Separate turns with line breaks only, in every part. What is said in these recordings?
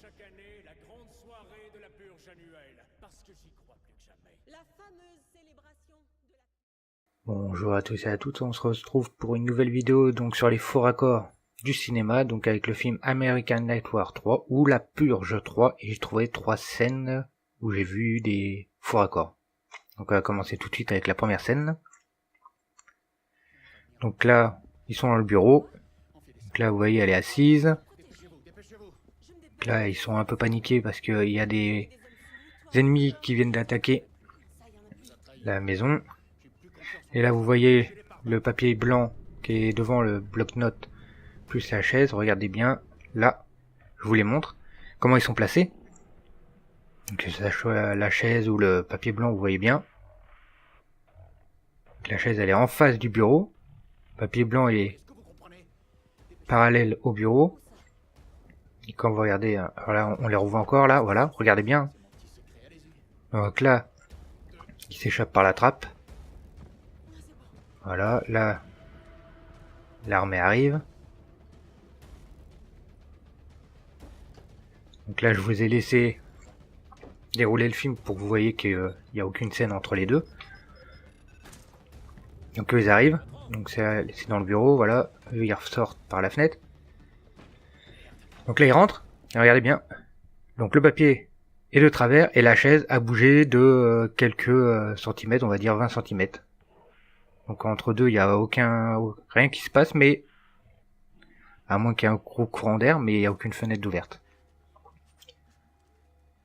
chaque année la grande soirée de la purge annuelle, parce que j'y crois plus que jamais.
La fameuse célébration de la...
Bonjour à tous et à toutes, on se retrouve pour une nouvelle vidéo donc sur les faux raccords du cinéma, donc avec le film American Nightmare 3 ou La Purge 3, et j'ai trouvé 3 scènes où j'ai vu des faux raccords. Donc on va commencer tout de suite avec la première scène. Donc là, ils sont dans le bureau. Donc là, vous voyez, elle est assise. Donc là, ils sont un peu paniqués parce qu'il y a des ennemis qui viennent d'attaquer la maison. Et là, vous voyez le papier blanc qui est devant le bloc-notes plus la chaise. Regardez bien, là, je vous les montre. Comment ils sont placés. Donc, que ça soit la chaise ou le papier blanc, vous voyez bien. Donc, la chaise, elle est en face du bureau. Le papier blanc est parallèle au bureau. Et quand vous regardez, alors là, on les revoit encore, là, voilà, regardez bien. Donc là, il s'échappe par la trappe. Voilà, là, l'armée arrive. Donc là, je vous ai laissé dérouler le film pour que vous voyez qu'il n'y a aucune scène entre les deux. Donc eux, ils arrivent. Donc c'est dans le bureau, voilà. Eux, ils ressortent par la fenêtre. Donc là, ils rentrent. Et regardez bien. Donc le papier est de travers et la chaise a bougé de quelques centimètres, on va dire 20 centimètres. Donc entre deux, il n'y a rien qui se passe, mais à moins qu'il y ait un gros courant d'air, mais il n'y a aucune fenêtre d'ouverte.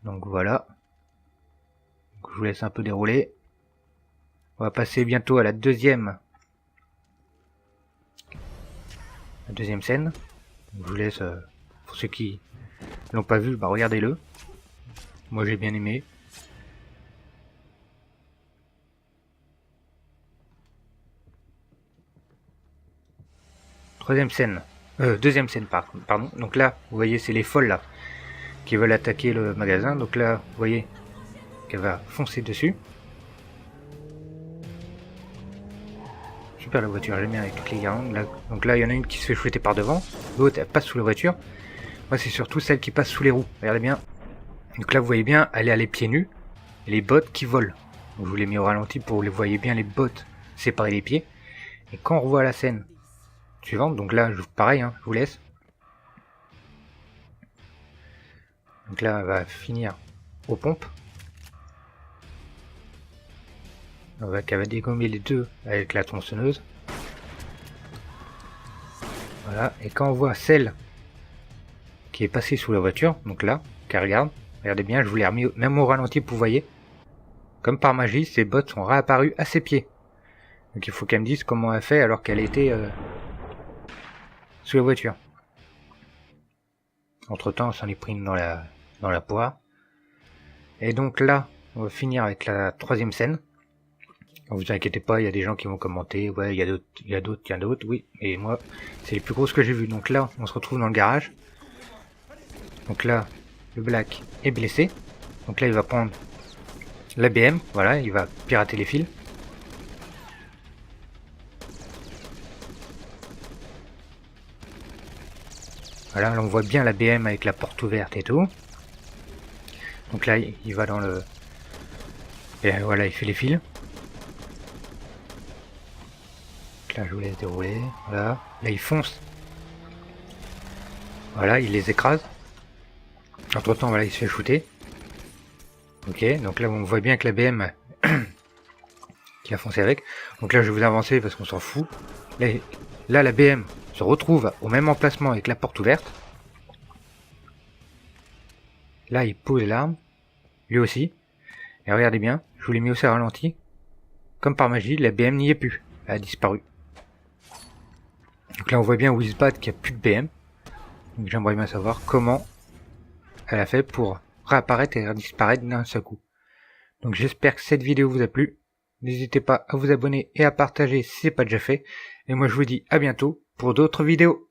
Donc voilà. Donc, je vous laisse un peu dérouler. On va passer bientôt à la deuxième scène. Donc, je vous laisse, pour ceux qui l'ont pas vu, bah regardez-le. Moi j'ai bien aimé. Deuxième scène, pardon. Donc là, vous voyez, c'est les folles là qui veulent attaquer le magasin. Donc là, vous voyez qu'elle va foncer dessus. Super la voiture, j'aime bien avec toutes les guirlandes. Là, donc là, il y en a une qui se fait fouetter par devant. L'autre, elle passe sous la voiture. Moi, c'est surtout celle qui passe sous les roues. Regardez bien. Donc là, vous voyez bien, elle est à les pieds nus. Et les bottes qui volent. Donc, je vous l'ai mis au ralenti pour que vous voyez bien les bottes séparer les pieds. Et quand on revoit la scène suivante, donc là, pareil, je vous laisse. Donc là, elle va finir aux pompes. On va dégommer les deux avec la tronçonneuse. Voilà, et quand on voit celle qui est passée sous la voiture, donc là, qu'elle regarde, regardez bien, je vous l'ai remis même au ralenti pour vous voyez. Comme par magie, ses bottes sont réapparues à ses pieds. Donc il faut qu'elle me dise comment elle fait alors qu'elle était sous la voiture. Entre temps, on s'en est pris dans la poire. Et donc là, on va finir avec la troisième scène. Ne vous inquiétez pas, il y a des gens qui vont commenter. Ouais, il y a d'autres, oui. Et moi, c'est les plus grosses que j'ai vues. Donc là, on se retrouve dans le garage. Donc là, le Black est blessé. Donc là, il va prendre la BM. Voilà, il va pirater les fils. Voilà, là on voit bien la BM avec la porte ouverte et tout. Donc là, il va dans le... Et voilà, il fait les fils. Donc là, je vous laisse dérouler. Voilà, là il fonce. Voilà, il les écrase. Entre temps, voilà, il se fait shooter. Ok, donc là on voit bien que la BM qui a foncé avec. Donc là je vais vous avancer parce qu'on s'en fout. Là la BM se retrouve au même emplacement avec la porte ouverte. Là il pose l'arme. Lui aussi. Et regardez bien, je vous l'ai mis aussi à ralenti. Comme par magie, la BM n'y est plus. Elle a disparu. Donc là on voit bien où il se bat qu'il n'y a plus de BM. Donc j'aimerais bien savoir comment elle a fait pour réapparaître et disparaître d'un seul coup. Donc j'espère que cette vidéo vous a plu. N'hésitez pas à vous abonner et à partager si ce n'est pas déjà fait. Et moi je vous dis à bientôt pour d'autres vidéos.